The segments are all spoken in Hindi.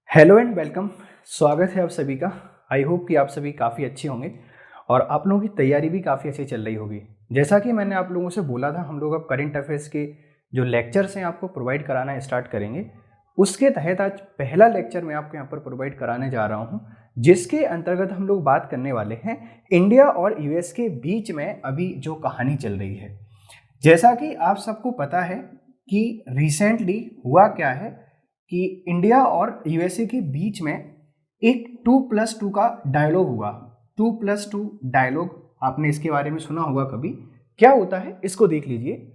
Hello and welcome. स्वागत है आप सभी का। आई होप कि आप सभी काफ़ी अच्छे होंगे और आप लोगों की तैयारी भी काफ़ी अच्छी चल रही होगी। जैसा कि मैंने आप लोगों से बोला था, हम लोग अब करंट अफेयर्स के जो लेक्चर्स हैं आपको प्रोवाइड कराना स्टार्ट करेंगे। उसके तहत आज पहला लेक्चर मैं आपको यहाँ पर प्रोवाइड कराने जा रहा हूँ, जिसके अंतर्गत हम लोग बात करने वाले हैं इंडिया और यूएस के बीच में अभी जो कहानी चल रही है। जैसा कि आप सबको पता है कि रिसेंटली हुआ क्या है कि इंडिया और यूएसए के बीच में एक 2+2 का डायलॉग हुआ। 2+2 डायलॉग, आपने इसके बारे में सुना होगा कभी। क्या होता है इसको देख लीजिए।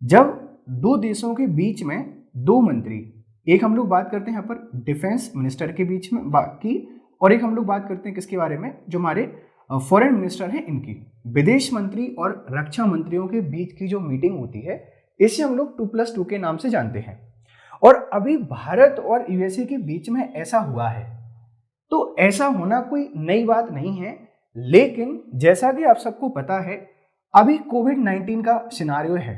जब दो देशों के बीच में दो मंत्री, एक हम लोग बात करते हैं यहाँ पर डिफेंस मिनिस्टर के बीच में बाकी, और एक हम लोग बात करते हैं किसके बारे में, जो हमारे फॉरेन मिनिस्टर हैं इनकी, विदेश मंत्री और रक्षा मंत्रियों के बीच की जो मीटिंग होती है, इसे हम लोग 2+2 के नाम से जानते हैं। और अभी भारत और यूएसए के बीच में ऐसा हुआ है, तो ऐसा होना कोई नई बात नहीं है। लेकिन जैसा कि आप सबको पता है, अभी कोविड-19 का सिनारियो है।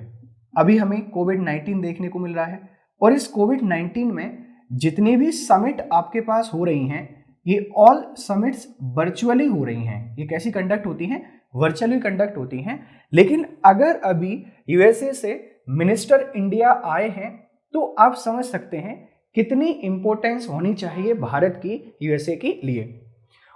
अभी हमें कोविड-19 देखने को मिल रहा है, और इस कोविड-19 में जितनी भी समिट आपके पास हो रही हैं, ये ऑल समिट्स वर्चुअली हो रही हैं। ये कैसी कंडक्ट होती हैं? वर्चुअली कंडक्ट होती हैं। लेकिन अगर अभी यूएसए से मिनिस्टर इंडिया आए हैं, तो आप समझ सकते हैं कितनी इंपॉर्टेंस होनी चाहिए भारत की यूएसए के लिए।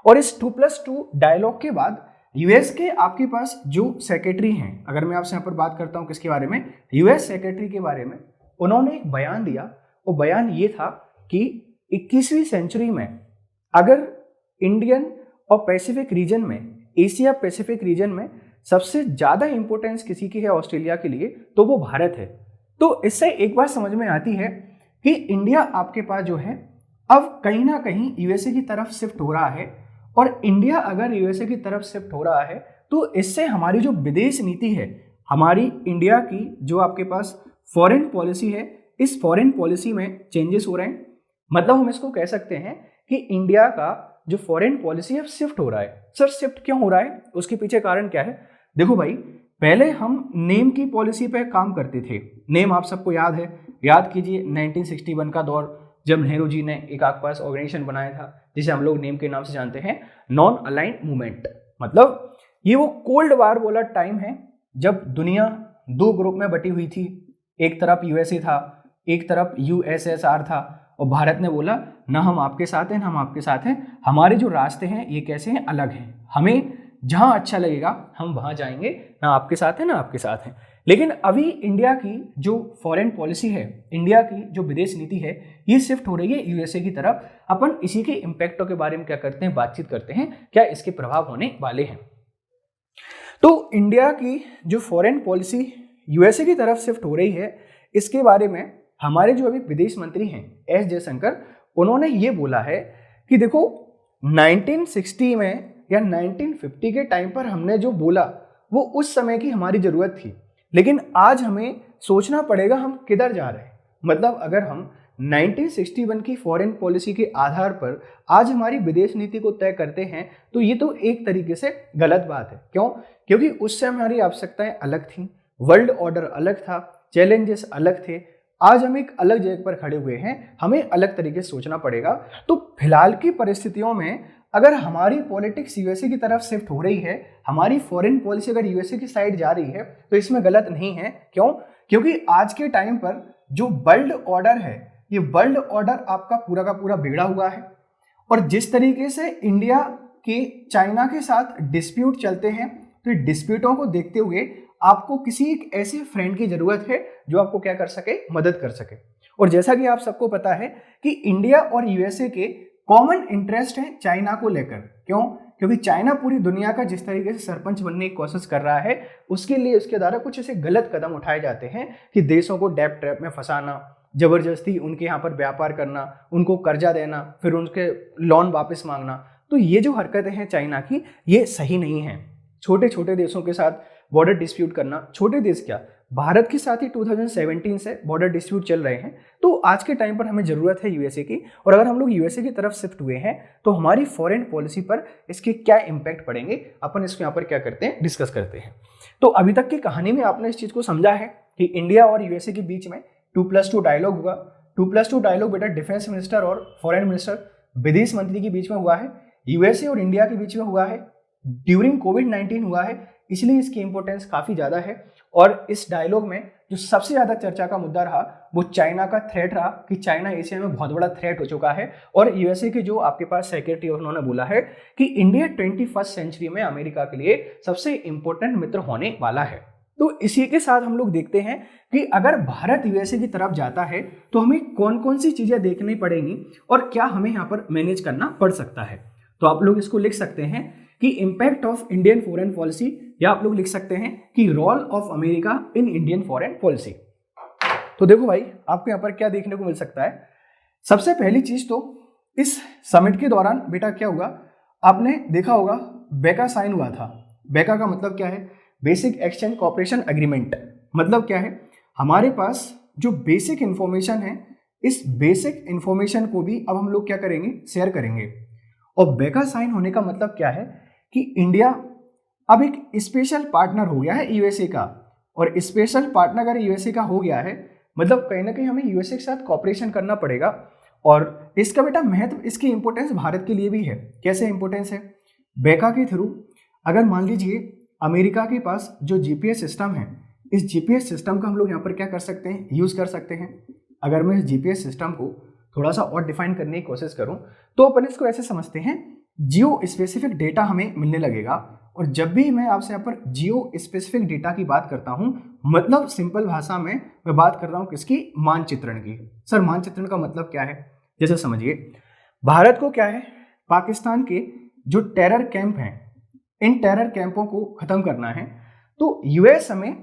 और इस 2+2 डायलॉग के बाद यूएस के आपके पास जो सेक्रेटरी हैं, अगर मैं आपसे यहाँ पर बात करता हूँ किसके बारे में, यूएस सेक्रेटरी के बारे में, उन्होंने एक बयान दिया। वो बयान ये था कि 21वीं सेंचुरी में अगर इंडियन और पैसिफिक रीजन में, एशिया पैसिफिक रीजन में सबसे ज़्यादा इंपॉर्टेंस किसी की है ऑस्ट्रेलिया के लिए, तो वो भारत है। तो इससे एक बात समझ में आती है कि इंडिया आपके पास जो है अब कहीं ना कहीं यूएसए की तरफ शिफ्ट हो रहा है। और इंडिया अगर यूएसए की तरफ शिफ्ट हो रहा है, तो इससे हमारी जो विदेश नीति है, हमारी इंडिया की जो आपके पास फॉरेन पॉलिसी है, इस फॉरेन पॉलिसी में चेंजेस हो रहे हैं। मतलब हम इसको कह सकते हैं कि इंडिया का जो फॉरेन पॉलिसी है शिफ्ट हो रहा है। सर शिफ्ट क्यों हो रहा है, उसके पीछे कारण क्या है? देखो भाई, पहले हम नेम की पॉलिसी पे काम करते थे। नेम आप सबको याद है, याद कीजिए 1961 का दौर, जब नेहरू जी ने एक आपके पास ऑर्गेनाइजेशन बनाया था, जिसे हम लोग नेम के नाम से जानते हैं, नॉन अलाइंड मूवमेंट। मतलब ये वो कोल्ड वार वाला टाइम है, जब दुनिया दो ग्रुप में बटी हुई थी। एक तरफ यूएसए था, एक तरफ यूएसएसआर था, और भारत ने बोला ना हम आपके साथ हैं ना हम आपके साथ हैं, हमारे जो रास्ते हैं ये कैसे हैं, अलग हैं, हमें जहां अच्छा लगेगा हम वहां जाएंगे, ना आपके साथ है ना आपके साथ है। लेकिन अभी इंडिया की जो फॉरेन पॉलिसी है, इंडिया की जो विदेश नीति है, ये शिफ्ट हो रही है यूएसए की तरफ। अपन इसी के इम्पैक्टों के बारे में क्या करते हैं, बातचीत करते हैं, क्या इसके प्रभाव होने वाले हैं। तो इंडिया की जो फॉरेन पॉलिसी यूएसए की तरफ शिफ्ट हो रही है, इसके बारे में हमारे जो अभी विदेश मंत्री हैं एस जयशंकर, उन्होंने ये बोला है कि देखो 1960 में या 1950 के टाइम पर हमने जो बोला वो उस समय की हमारी जरूरत थी, लेकिन आज हमें सोचना पड़ेगा हम किधर जा रहे हैं। मतलब अगर हम 1961 की फॉरेन पॉलिसी के आधार पर आज हमारी विदेश नीति को तय करते हैं, तो ये तो एक तरीके से गलत बात है। क्यों? क्योंकि उस समय हमारी आवश्यकताएं अलग थी, वर्ल्ड ऑर्डर अलग था, चैलेंजेस अलग थे। आज हम एक अलग जगह पर खड़े हुए हैं, हमें अलग तरीके से सोचना पड़ेगा। तो फिलहाल की परिस्थितियों में अगर हमारी पॉलिटिक्स यूएसए की तरफ शिफ्ट हो रही है, हमारी फॉरेन पॉलिसी अगर यूएसए की साइड जा रही है, तो इसमें गलत नहीं है। क्यों? क्योंकि आज के टाइम पर जो वर्ल्ड ऑर्डर है, ये वर्ल्ड ऑर्डर आपका पूरा का पूरा बिगड़ा हुआ है। और जिस तरीके से इंडिया के चाइना के साथ डिस्प्यूट चलते हैं, तो डिस्प्यूटों को देखते हुए आपको किसी एक ऐसे फ्रेंड की जरूरत है जो आपको क्या कर सके, मदद कर सके। और जैसा कि आप सबको पता है कि इंडिया और यूएसए के कॉमन इंटरेस्ट है चाइना को लेकर। क्यों? क्योंकि चाइना पूरी दुनिया का जिस तरीके से सरपंच बनने की कोशिश कर रहा है, उसके लिए उसके द्वारा कुछ ऐसे गलत कदम उठाए जाते हैं कि देशों को डेब्ट ट्रैप में फंसाना, जबरदस्ती उनके यहाँ पर व्यापार करना, उनको कर्जा देना, फिर उनके लोन वापस मांगना। तो ये जो हरकतें हैं चाइना की, ये सही नहीं है। छोटे छोटे देशों के साथ बॉर्डर डिस्प्यूट करना, छोटे देश क्या, भारत के साथ ही 2017 से बॉर्डर डिस्प्यूट चल रहे हैं। तो आज के टाइम पर हमें जरूरत है यूएसए की, और अगर हम लोग यूएसए की तरफ शिफ्ट हुए हैं, तो हमारी फॉरेन पॉलिसी पर इसके क्या इंपैक्ट पड़ेंगे, अपन इसको यहाँ पर क्या करते हैं, डिस्कस करते हैं। तो अभी तक की कहानी में आपने इस चीज को समझा है कि इंडिया और यूएसए के बीच में 2+2 डायलॉग हुआ, 2+2 डायलॉग बेटा डिफेंस मिनिस्टर और फॉरेन मिनिस्टर विदेश मंत्री के बीच में हुआ है, यूएसए और इंडिया के बीच में हुआ है, ड्यूरिंग कोविड-19 हुआ है, इसलिए इसकी इंपॉर्टेंस काफी ज्यादा है। और इस डायलॉग में जो सबसे ज्यादा चर्चा का मुद्दा रहा वो चाइना का थ्रेट रहा कि चाइना एशिया में बहुत बड़ा थ्रेट हो चुका है। और यूएसए के जो आपके पास सेक्रेटरी उन्होंने बोला है कि इंडिया 21st सेंचुरी में अमेरिका के लिए सबसे इंपॉर्टेंट मित्र होने वाला है। तो इसी के साथ हम लोग देखते हैं कि अगर भारत यूएसए की तरफ जाता है तो हमें कौन कौन सी चीजें देखनी पड़ेंगी और क्या हमें यहाँ पर मैनेज करना पड़ सकता है। तो आप लोग इसको लिख सकते हैं कि impact of Indian foreign policy, या आप लोग लिख सकते हैं कि role of America in Indian foreign policy. तो देखो भाई, आपको यहाँ पर क्या देखने को मिल सकता है। सबसे पहली चीज तो इस समिट के दौरान बेटा क्या हुआ, आपने देखा होगा बेका साइन हुआ था। बेका का मतलब क्या है, बेसिक एक्सचेंज कोऑपरेशन एग्रीमेंट। मतलब क्या है, हमारे पास जो बेसिक इंफॉर्मेशन है, इस बेसिक इंफॉर्मेशन को भी अब हम लोग क्या करेंगे, शेयर करेंगे। और बेका साइन होने का मतलब क्या है कि इंडिया अब एक स्पेशल पार्टनर हो गया है यूएसए का। और स्पेशल पार्टनर अगर यूएसए का हो गया है मतलब कहीं ना कहीं हमें यूएसए के साथ कॉपरेशन करना पड़ेगा। और इसका बेटा महत्व, इसकी इंपॉर्टेंस भारत के लिए भी है। कैसे इंपॉर्टेंस है, बेका के थ्रू अगर मान लीजिए अमेरिका के पास जो जीपीएस सिस्टम है, इस जीपीएस सिस्टम का हम लोग यहाँ पर क्या कर सकते हैं, यूज कर सकते हैं। अगर मैं इस जीपीएस सिस्टम को थोड़ा सा और डिफाइन करने की कोशिश करूं तो अपन इसको ऐसे समझते हैं, जियो स्पेसिफिक डेटा हमें मिलने लगेगा। और जब भी मैं आपसे यहाँ पर जियो स्पेसिफिक डेटा की बात करता हूं, मतलब सिंपल भाषा में मैं बात कर रहा हूं किसकी, मानचित्रण की। सर मानचित्रण का मतलब क्या है, जैसे समझिए भारत को क्या है, पाकिस्तान के जो टेरर कैंप हैं, इन टेरर कैंपों को खत्म करना है। तो यूएस हमें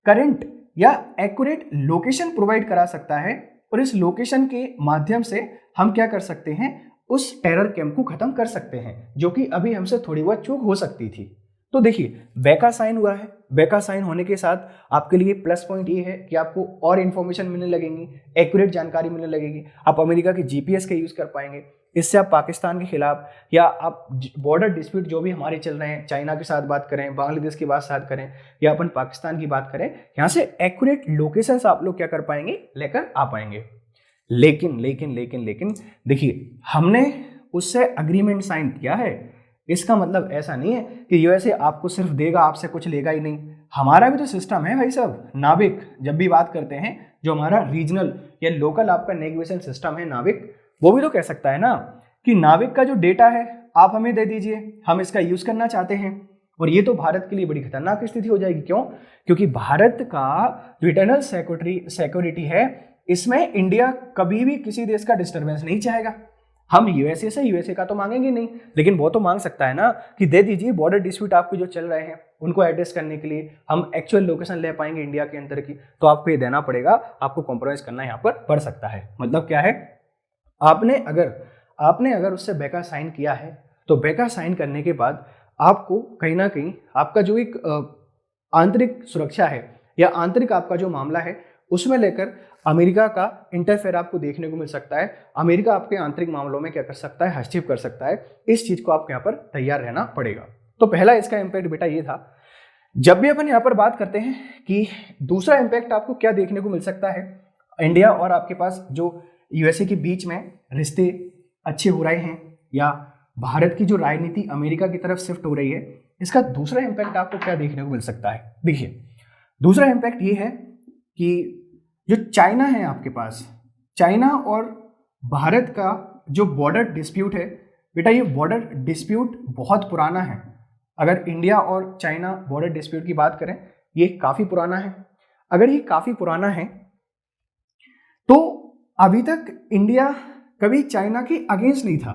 करंट या एक्यूरेट लोकेशन प्रोवाइड करा सकता है और इस लोकेशन के माध्यम से हम क्या कर सकते हैं, उस टेरर कैंप को खत्म कर सकते हैं, जो कि अभी हमसे थोड़ी बहुत चूक हो सकती थी। तो देखिए बेका साइन हुआ है। बेका साइन होने के साथ आपके लिए प्लस पॉइंट ये है कि आपको और इंफॉर्मेशन मिलने लगेंगी, एक्यूरेट जानकारी मिलने लगेगी। आप अमेरिका के जीपीएस का यूज कर पाएंगे। इससे आप पाकिस्तान के खिलाफ या आप बॉर्डर डिस्प्यूट जो भी हमारे चल रहे हैं, चाइना के साथ बात करें, बांग्लादेश की बात करें या अपन पाकिस्तान की बात करें, यहाँ से एक्यूरेट लोकेशंस आप लोग क्या कर पाएंगे, लेकर आ पाएंगे। लेकिन लेकिन लेकिन लेकिन देखिए, हमने उससे अग्रीमेंट साइन किया है। इसका मतलब ऐसा नहीं है कि यूएसए आपको सिर्फ देगा, आपसे कुछ लेगा ही नहीं। हमारा भी तो सिस्टम है भाई साहब, नाविक। जब भी बात करते हैं जो हमारा रीजनल या लोकल आपका नेविगेशन सिस्टम है नाविक, वो भी तो कह सकता है ना कि नाविक का जो डेटा है आप हमें दे दीजिए, हम इसका यूज करना चाहते हैं। और ये तो भारत के लिए बड़ी खतरनाक स्थिति हो जाएगी। क्यों? क्योंकि भारत का जो इंटरनल सिक्योरिटी है, इसमें इंडिया कभी भी किसी देश का डिस्टर्बेंस नहीं चाहेगा। हम यूएसए से यूएसए का तो मांगेंगे नहीं, लेकिन वो तो मांग सकता है ना कि दे दीजिए बॉर्डर डिस्प्यूट आपके जो चल रहे हैं उनको एड्रेस करने के लिए हम एक्चुअल लोकेशन ले पाएंगे इंडिया के अंदर की, तो आपको ये देना पड़ेगा, आपको कॉम्प्रोमाइज करना यहाँ पर पड़ सकता है। मतलब क्या है, आपने अगर उससे बेका साइन किया है तो बेका साइन करने के बाद आपको कहीं ना कहीं आपका जो एक आंतरिक सुरक्षा है या आंतरिक आपका जो मामला है उसमें लेकर अमेरिका का इंटरफेयर आपको देखने को मिल सकता है। अमेरिका आपके आंतरिक मामलों में क्या कर सकता है, हस्तक्षेप कर सकता है। इस चीज को आपको यहाँ पर तैयार रहना पड़ेगा। तो पहला इसका इम्पैक्ट बेटा ये था। जब भी अपन यहाँ पर बात करते हैं कि दूसरा इम्पैक्ट आपको क्या देखने को मिल सकता है, इंडिया और आपके पास जो यूएसए के बीच में रिश्ते अच्छे हो रहे हैं या भारत की जो राजनीति अमेरिका की तरफ शिफ्ट हो रही है, इसका दूसरा इम्पैक्ट आपको क्या देखने को मिल सकता है। देखिए, दूसरा इम्पैक्ट ये है कि जो चाइना है आपके पास, चाइना और भारत का जो बॉर्डर डिस्प्यूट है बेटा, ये बॉर्डर डिस्प्यूट बहुत पुराना है। अगर इंडिया और चाइना बॉर्डर डिस्प्यूट की बात करें, ये काफ़ी पुराना है। अगर ये काफ़ी पुराना है तो अभी तक इंडिया कभी चाइना के अगेंस्ट नहीं था,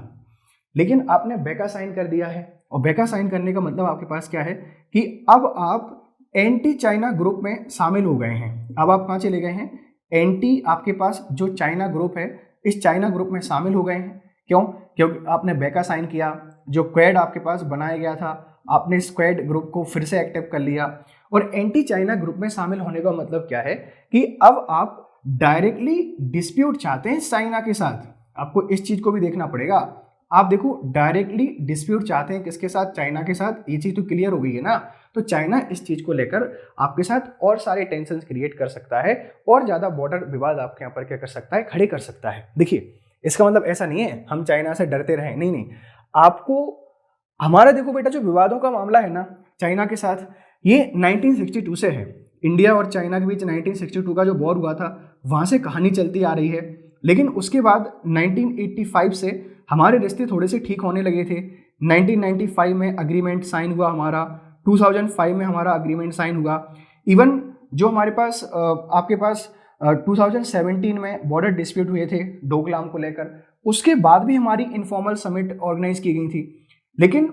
लेकिन आपने बेका साइन कर दिया है। और बेका साइन करने का मतलब आपके पास क्या है कि अब आप एंटी चाइना ग्रुप में शामिल हो गए हैं। अब आप कहाँ चले गए हैं, एंटी आपके पास जो चाइना ग्रुप है, इस चाइना ग्रुप में शामिल हो गए हैं। क्यों? क्योंकि आपने बेका साइन किया, जो क्वेड आपके पास बनाया गया था, आपने इस क्वेड ग्रुप को फिर से एक्टिव कर लिया। और एंटी चाइना ग्रुप में शामिल होने का मतलब क्या है कि अब आप डायरेक्टली डिस्प्यूट चाहते हैं चाइना के साथ। आपको इस चीज को भी देखना पड़ेगा। आप देखो, डायरेक्टली डिस्प्यूट चाहते हैं किसके साथ, चाइना के साथ। ये चीज तो क्लियर हो गई है ना। तो चाइना इस चीज़ को लेकर आपके साथ और सारे टेंशन क्रिएट कर सकता है और ज़्यादा बॉर्डर विवाद आपके यहाँ पर क्या कर सकता है, खड़े कर सकता है। देखिए, इसका मतलब ऐसा नहीं है हम चाइना से डरते रहें, नहीं नहीं, आपको हमारा देखो बेटा, जो विवादों का मामला है ना चाइना के साथ, ये 1962 से है। इंडिया और चाइना के बीच 1962 का जो वॉर हुआ था वहाँ से कहानी चलती आ रही है। लेकिन उसके बाद 1985 से हमारे रिश्ते थोड़े से ठीक होने लगे थे। 1995 में अग्रीमेंट साइन हुआ हमारा, 2005 में हमारा अग्रीमेंट साइन हुआ। इवन जो हमारे पास आपके पास 2017 में बॉर्डर डिस्प्यूट हुए थे डोकलाम को लेकर, उसके बाद भी हमारी इनफॉर्मल समिट ऑर्गेनाइज की गई थी। लेकिन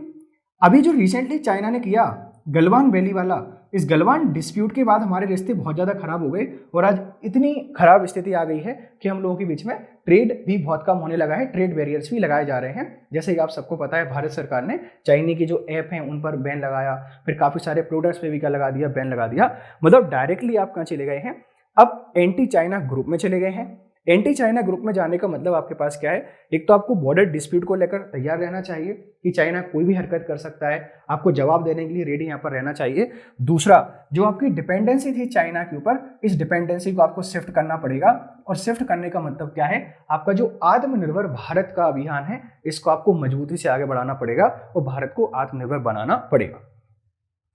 अभी जो रिसेंटली चाइना ने किया गलवान वैली वाला, इस गलवान डिस्प्यूट के बाद हमारे रिश्ते बहुत ज़्यादा खराब हो गए और आज इतनी खराब स्थिति आ गई है कि हम लोगों के बीच में ट्रेड भी बहुत कम होने लगा है, ट्रेड बैरियर्स भी लगाए जा रहे हैं। जैसे कि आप सबको पता है, भारत सरकार ने चाइना की जो ऐप हैं उन पर बैन लगाया, फिर काफ़ी सारे प्रोडक्ट्स पे भी क्या लगा दिया, बैन लगा दिया। मतलब डायरेक्टली आप कहाँ चले गए हैं, अब एंटी चाइना ग्रुप में चले गए हैं। एंटी चाइना ग्रुप में जाने का मतलब आपके पास क्या है, एक तो आपको बॉर्डर डिस्प्यूट को लेकर तैयार रहना चाहिए कि चाइना कोई भी हरकत कर सकता है, आपको जवाब देने के लिए रेडी यहाँ पर रहना चाहिए। दूसरा, जो आपकी डिपेंडेंसी थी चाइना के ऊपर, इस डिपेंडेंसी को आपको शिफ्ट करना पड़ेगा। और शिफ्ट करने का मतलब क्या है, आपका जो आत्मनिर्भर भारत का अभियान है इसको आपको मजबूती से आगे बढ़ाना पड़ेगा और भारत को आत्मनिर्भर बनाना पड़ेगा।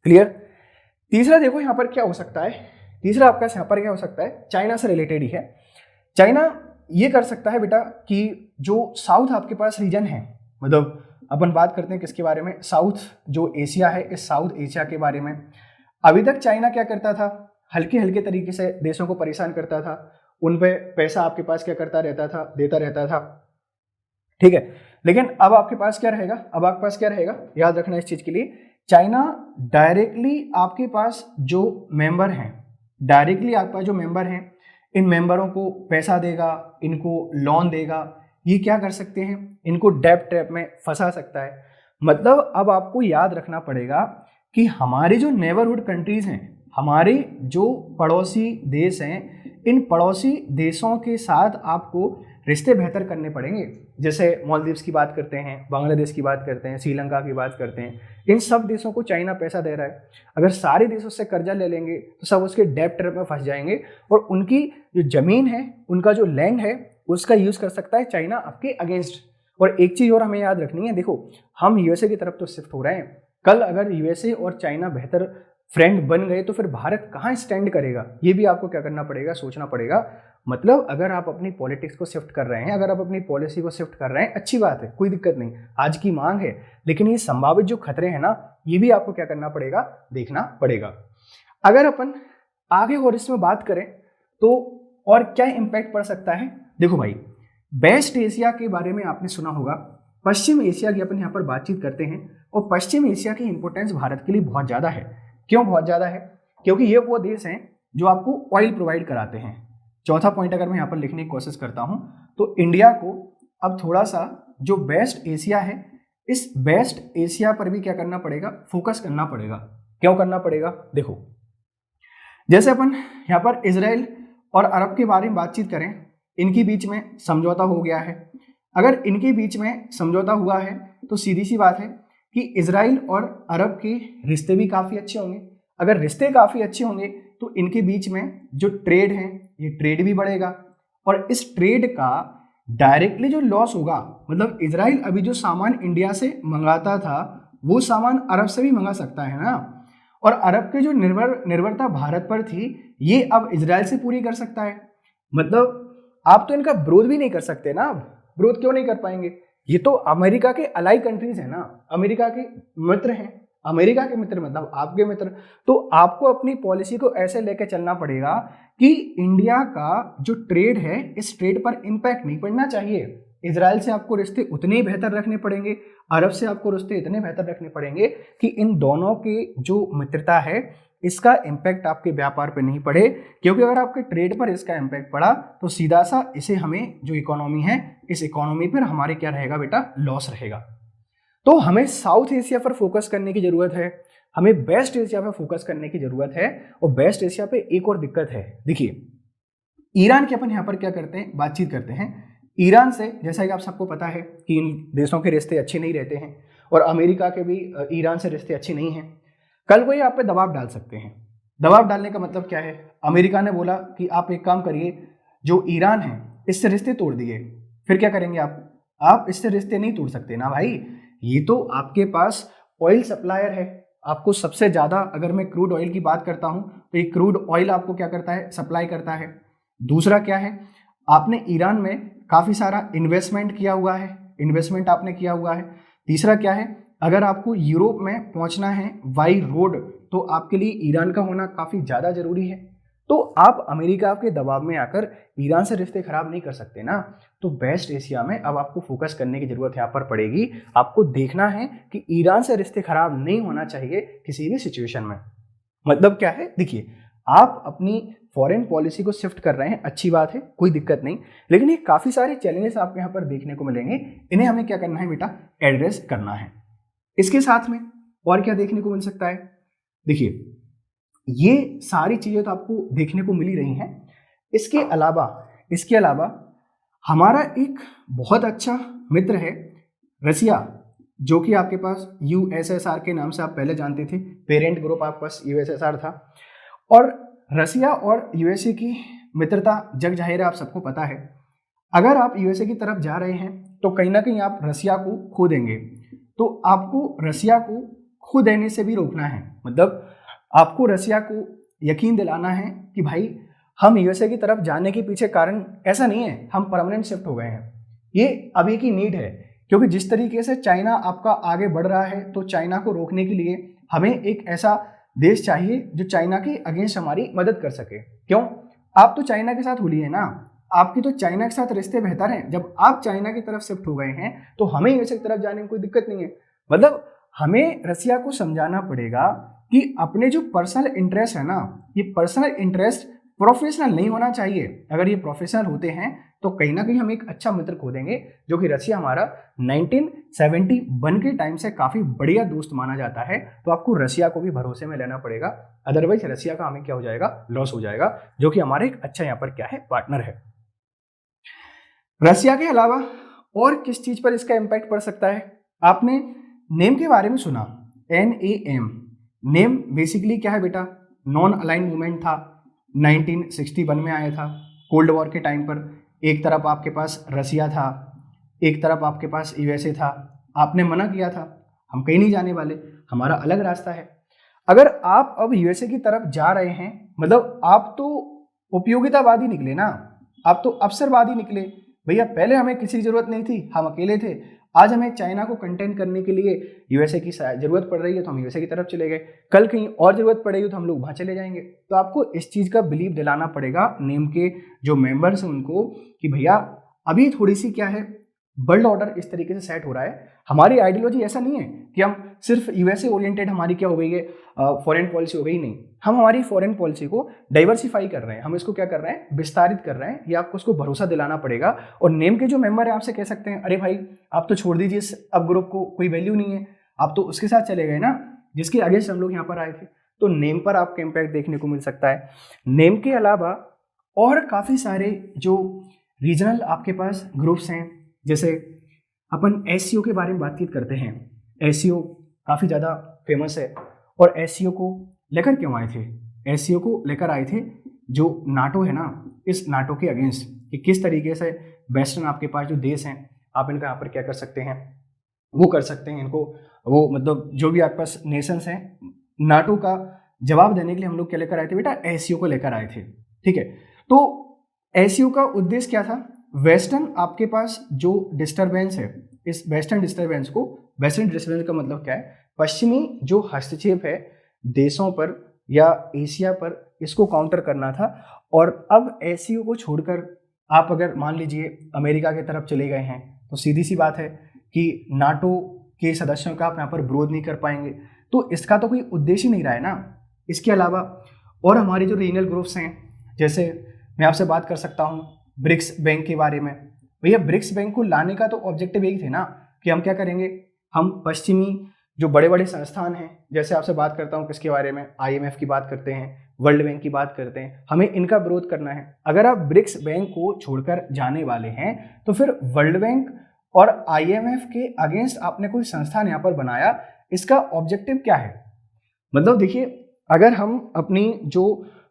क्लियर। तीसरा देखो यहाँ पर क्या हो सकता है, तीसरा आपका यहाँ पर क्या हो सकता है, चाइना से रिलेटेड ही है। चाइना ये कर सकता है बेटा कि जो साउथ आपके पास रीजन है, मतलब अपन बात करते हैं किसके बारे में, साउथ जो एशिया है, इस साउथ एशिया के बारे में। अभी तक चाइना क्या करता था, हल्के हल्के तरीके से देशों को परेशान करता था, उन पे पैसा आपके पास क्या करता रहता था, देता रहता था, ठीक है। लेकिन अब आपके पास क्या रहेगा, अब आपके पास क्या रहेगा, याद रखना इस चीज के लिए, चाइना डायरेक्टली आपके पास जो मेंबर हैं, डायरेक्टली आपके पास जो मेंबर हैं, इन मेंबरों को पैसा देगा, इनको लोन देगा, ये क्या कर सकते हैं, इनको डेब्ट ट्रैप में फंसा सकता है। मतलब अब आपको याद रखना पड़ेगा कि हमारे जो नेबरहुड कंट्रीज हैं, हमारे जो पड़ोसी देश हैं, इन पड़ोसी देशों के साथ आपको रिश्ते बेहतर करने पड़ेंगे। जैसे मालदीव्स की बात करते हैं, बांग्लादेश की बात करते हैं, श्रीलंका की बात करते हैं, इन सब देशों को चाइना पैसा दे रहा है। अगर सारे देशों से कर्जा ले लेंगे तो सब उसके डेब्ट ट्रैप में फंस जाएंगे और उनकी जो जमीन है, उनका जो लैंड है, उसका यूज कर सकता है चाइना आपके अगेंस्ट। और एक चीज और हमें याद रखनी है, देखो हम यूएसए की तरफ तो शिफ्ट हो रहे हैं, कल अगर यूएसए और चाइना बेहतर फ्रेंड बन गए तो फिर भारत कहाँ स्टैंड करेगा, ये भी आपको क्या करना पड़ेगा, सोचना पड़ेगा। मतलब अगर आप अपनी पॉलिटिक्स को शिफ्ट कर रहे हैं, अगर आप अपनी पॉलिसी को शिफ्ट कर रहे हैं, अच्छी बात है, कोई दिक्कत नहीं, आज की मांग है। लेकिन ये संभावित जो खतरे हैं ना, ये भी आपको क्या करना पड़ेगा, देखना पड़ेगा। अगर अपन आगे और इसमें बात करें तो और क्या इम्पैक्ट पड़ सकता है, देखो भाई, वेस्ट एशिया के बारे में आपने सुना होगा, पश्चिम एशिया की अपन यहाँ पर बातचीत करते हैं और पश्चिम एशिया की इंपोर्टेंस भारत के लिए बहुत ज़्यादा है। क्यों बहुत ज़्यादा है, क्योंकि ये वो देश हैं जो आपको ऑयल प्रोवाइड कराते हैं। चौथा पॉइंट अगर मैं यहाँ पर लिखने की कोशिश करता हूँ तो इंडिया को अब थोड़ा सा जो वेस्ट एशिया है, इस वेस्ट एशिया पर भी क्या करना पड़ेगा, फोकस करना पड़ेगा। क्यों करना पड़ेगा, देखो जैसे अपन यहाँ पर इजराइल और अरब के बारे में बातचीत करें, इनके बीच में समझौता हो गया है। अगर इनके बीच में समझौता हुआ है तो सीधी सी बात है कि इजराइल और अरब के रिश्ते भी काफ़ी अच्छे होंगे। अगर रिश्ते काफ़ी अच्छे होंगे तो इनके बीच में जो ट्रेड है, ये ट्रेड भी बढ़ेगा और इस ट्रेड का डायरेक्टली जो लॉस होगा, मतलब इजराइल अभी जो सामान इंडिया से मंगाता था वो सामान अरब से भी मंगा सकता है ना, और अरब के जो निर्भरता भारत पर थी ये अब इजराइल से पूरी कर सकता है। मतलब आप तो इनका विरोध भी नहीं कर सकते ना, विरोध क्यों नहीं कर पाएंगे, ये तो अमेरिका के अलाई कंट्रीज है ना, अमेरिका के मित्र हैं, अमेरिका के मित्र मतलब आपके मित्र। तो आपको अपनी पॉलिसी को ऐसे लेके चलना पड़ेगा कि इंडिया का जो ट्रेड है, इस ट्रेड पर इम्पैक्ट नहीं पड़ना चाहिए। इजराइल से आपको रिश्ते उतने ही बेहतर रखने पड़ेंगे, अरब से आपको रिश्ते इतने बेहतर रखने पड़ेंगे कि इन दोनों की जो मित्रता है इसका इम्पैक्ट आपके व्यापार पे नहीं पड़े। क्योंकि अगर आपके ट्रेड पर इसका इम्पैक्ट पड़ा तो सीधा सा इसे हमें जो इकोनॉमी है, इस इकोनॉमी पर हमारे क्या रहेगा बेटा, लॉस रहेगा। तो हमें साउथ एशिया पर फोकस करने की जरूरत है, हमें वेस्ट एशिया पर फोकस करने की जरूरत है। और वेस्ट एशिया पे एक और दिक्कत है, देखिए ईरान के अपन यहाँ पर क्या करते हैं, बातचीत करते हैं ईरान से। जैसा कि आप सबको पता है कि इन देशों के रिश्ते अच्छे नहीं रहते हैं और अमेरिका के भी ईरान से रिश्ते अच्छे नहीं हैं। कल को ये आप पे दबाव डाल सकते हैं। दबाव डालने का मतलब क्या है, अमेरिका ने बोला कि आप एक काम करिए, जो ईरान है इससे रिश्ते तोड़ दिए, फिर क्या करेंगे आप इससे रिश्ते नहीं तोड़ सकते ना भाई, ये तो आपके पास ऑयल सप्लायर है, आपको सबसे ज़्यादा, अगर मैं क्रूड ऑयल की बात करता हूँ तो ये क्रूड ऑयल आपको क्या करता है, सप्लाई करता है। दूसरा क्या है, आपने ईरान में काफ़ी सारा इन्वेस्टमेंट किया हुआ है, इन्वेस्टमेंट आपने किया हुआ है। तीसरा क्या है, अगर आपको यूरोप में पहुंचना है बाई रोड तो आपके लिए ईरान का होना काफ़ी ज़्यादा ज़रूरी है। तो आप अमेरिका के दबाव में आकर ईरान से रिश्ते खराब नहीं कर सकते ना। तो वेस्ट एशिया में अब आपको फोकस करने की ज़रूरत यहाँ पर पड़ेगी। आपको देखना है कि ईरान से रिश्ते खराब नहीं होना चाहिए किसी भी सिचुएशन में। मतलब क्या है, देखिए आप अपनी फॉरेन पॉलिसी को शिफ्ट कर रहे हैं, अच्छी बात है, कोई दिक्कत नहीं, लेकिन ये काफ़ी सारे चैलेंजेस आपको यहाँ पर देखने को मिलेंगे, इन्हें हमें क्या करना है बेटा, एड्रेस करना है। इसके साथ में और क्या देखने को मिल सकता है, देखिए ये सारी चीज़ें तो आपको देखने को मिल ही रही हैं। इसके अलावा हमारा एक बहुत अच्छा मित्र है रसिया, जो कि आपके पास यूएसएसआर के नाम से आप पहले जानते थे, पेरेंट ग्रुप आपके पास यूएसएसआर था। और रसिया और यूएसए की मित्रता जग जाहिर है, आप सबको पता है। अगर आप यूएसए की तरफ जा रहे हैं तो कहीं ना कहीं आप रसिया को खो देंगे, तो आपको रसिया को खो देने से भी रोकना है। मतलब आपको रसिया को यकीन दिलाना है कि भाई हम यूएसए की तरफ जाने के पीछे कारण ऐसा नहीं है हम परमानेंट शिफ्ट हो गए हैं, ये अभी की नीड है। क्योंकि जिस तरीके से चाइना आपका आगे बढ़ रहा है, तो चाइना को रोकने के लिए हमें एक ऐसा देश चाहिए जो चाइना के अगेंस्ट हमारी मदद कर सके। क्यों, आप तो चाइना के साथ हुलिए ना, आपकी तो चाइना के साथ रिश्ते बेहतर हैं। जब आप चाइना की तरफ शिफ्ट हो गए हैं तो हमें यूएसए की तरफ जाने में कोई दिक्कत नहीं है। मतलब हमें रसिया को समझाना पड़ेगा कि अपने जो पर्सनल इंटरेस्ट है ना, ये पर्सनल इंटरेस्ट प्रोफेशनल नहीं होना चाहिए। अगर ये प्रोफेशनल होते हैं तो कहीं ना कहीं हम एक अच्छा मित्र खो देंगे, जो कि रसिया हमारा 1971 के टाइम से काफ़ी बढ़िया दोस्त माना जाता है। तो आपको रसिया को भी भरोसे में लेना पड़ेगा, अदरवाइज रसिया का हमें क्या हो जाएगा, लॉस हो जाएगा, जो कि हमारा एक अच्छा यहाँ पर क्या है, पार्टनर है। रसिया के अलावा और किस चीज़ पर इसका इम्पैक्ट पड़ सकता है, आपने नेम के बारे में सुना, NAM। नेम बेसिकली क्या है बेटा, नॉन अलाइन मूवमेंट था, 1961 में आया था, कोल्ड वॉर के टाइम पर। एक तरफ आपके पास रसिया था, एक तरफ आपके पास यूएसए था। आपने मना किया था, हम कहीं नहीं जाने वाले, हमारा अलग रास्ता है। अगर आप अब यूएसए की तरफ जा रहे हैं, मतलब आप तो उपयोगितावादी निकले ना, आप तो अवसरवादी निकले। भैया पहले हमें किसी की जरूरत नहीं थी, हम अकेले थे, आज हमें चाइना को कंटेन करने के लिए यूएसए की जरूरत पड़ रही है तो हम यूएसए की तरफ चले गए, कल कहीं और जरूरत पड़ेगी तो हम लोग वहाँ चले जाएंगे। तो आपको इस चीज़ का बिलीव दिलाना पड़ेगा नेम के जो मेंबर्स हैं उनको, कि भैया अभी थोड़ी सी क्या है, वर्ल्ड ऑर्डर इस तरीके से सेट हो रहा है। हमारी आइडियोलॉजी ऐसा नहीं है कि हम सिर्फ यूएसए ओरिएंटेड हमारी क्या हो गई है, फॉरेन पॉलिसी हो गई, नहीं, हम हमारी फॉरेन पॉलिसी को डाइवर्सिफाई कर रहे हैं, हम इसको क्या कर रहे हैं, विस्तारित कर रहे हैं। ये आपको उसको भरोसा दिलाना पड़ेगा। और नेम के जो मेंबर है आपसे कह सकते हैं, अरे भाई आप तो छोड़ दीजिए इस अब ग्रुप को, कोई वैल्यू नहीं है, आप तो उसके साथ चले गए ना जिसके अगेंस्ट हम लोग यहाँ पर आए थे। तो नेम पर आपको इम्पैक्ट देखने को मिल सकता है। नेम के अलावा और काफ़ी सारे जो रीजनल आपके पास ग्रुप्स हैं, जैसे अपन एससीओ के बारे में बातचीत करते हैं। एससीओ काफ़ी ज़्यादा फेमस है। और एससीओ को लेकर क्यों आए थे, एससीओ को लेकर आए थे जो नाटो है ना, इस नाटो के अगेंस्ट कि किस तरीके से वेस्टर्न आपके पास जो देश हैं, आप इनका यहाँ पर क्या कर सकते हैं, वो कर सकते हैं इनको, वो मतलब जो भी आपके पास नेशंस हैं, नाटो का जवाब देने के लिए हम लोग क्या लेकर आए थे बेटा, एससीओ को लेकर आए थे। ठीक है, तो एससीओ का उद्देश्य क्या था, वेस्टर्न आपके पास जो डिस्टर्बेंस है, इस वेस्टर्न डिस्टर्बेंस का मतलब क्या है, पश्चिमी जो हस्तक्षेप है देशों पर या एशिया पर, इसको काउंटर करना था। और अब एससीओ को छोड़कर आप अगर मान लीजिए अमेरिका की तरफ चले गए हैं, तो सीधी सी बात है कि नाटो के सदस्यों का आप यहाँ पर विरोध नहीं कर पाएंगे। तो इसका तो कोई उद्देश्य ही नहीं रहा है ना। इसके अलावा और हमारे जो रीजनल ग्रुप्स हैं, जैसे मैं आपसे बात कर सकता हूँ ब्रिक्स बैंक के बारे में। भैया ब्रिक्स बैंक को लाने का तो ऑब्जेक्टिव यही थे ना कि हम क्या करेंगे, हम पश्चिमी जो बड़े बड़े संस्थान हैं, जैसे आपसे बात करता हूँ किसके बारे में, IMF की बात करते हैं, वर्ल्ड बैंक की बात करते हैं, हमें इनका विरोध करना है। अगर आप ब्रिक्स बैंक को छोड़कर जाने वाले हैं तो फिर वर्ल्ड बैंक और IMF के अगेंस्ट आपने कोई संस्थान यहाँ पर बनाया, इसका ऑब्जेक्टिव क्या है। मतलब देखिए, अगर हम अपनी जो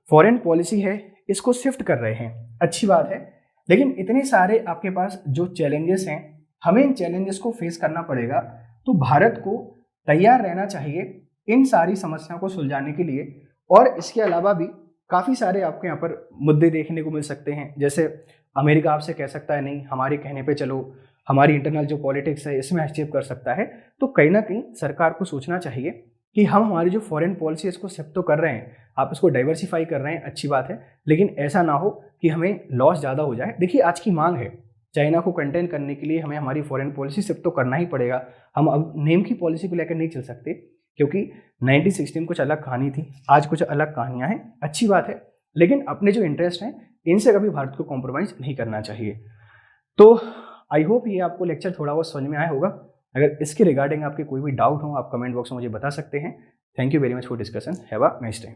फॉरेन पॉलिसी है इसको शिफ्ट कर रहे हैं, अच्छी बात है, लेकिन इतने सारे आपके पास जो चैलेंजेस हैं, हमें इन चैलेंजेस को फेस करना पड़ेगा। तो भारत को तैयार रहना चाहिए इन सारी समस्याओं को सुलझाने के लिए। और इसके अलावा भी काफ़ी सारे आपके यहाँ पर मुद्दे देखने को मिल सकते हैं, जैसे अमेरिका आपसे कह सकता है नहीं, हमारे कहने पे चलो, हमारी इंटरनल जो पॉलिटिक्स है इसमें हस्तक्षेप कर सकता है। तो कहीं ना कहीं सरकार को सोचना चाहिए कि हम हमारी जो फॉरेन पॉलिसी इसको शिफ्ट तो कर रहे हैं, आप इसको डाइवर्सिफाई कर रहे हैं, अच्छी बात है, लेकिन ऐसा ना हो कि हमें लॉस ज़्यादा हो जाए। देखिए, आज की मांग है, चाइना को कंटेन करने के लिए हमें हमारी फॉरेन पॉलिसी शिफ्ट तो करना ही पड़ेगा। हम अब नेम की पॉलिसी को लेकर नहीं चल सकते, क्योंकि 1916 कुछ अलग कहानी थी, आज कुछ अलग कहानियाँ हैं, अच्छी बात है, लेकिन अपने जो इंटरेस्ट हैं इनसे कभी भारत को कॉम्प्रोमाइज़ नहीं करना चाहिए। तो आई होप ये आपको लेक्चर थोड़ा बहुत समझ में आया होगा। अगर इसके रिगार्डिंग आपके कोई भी डाउट हो, आप कमेंट बॉक्स में मुझे बता सकते हैं। Thank you very much for discussion. Have a nice time.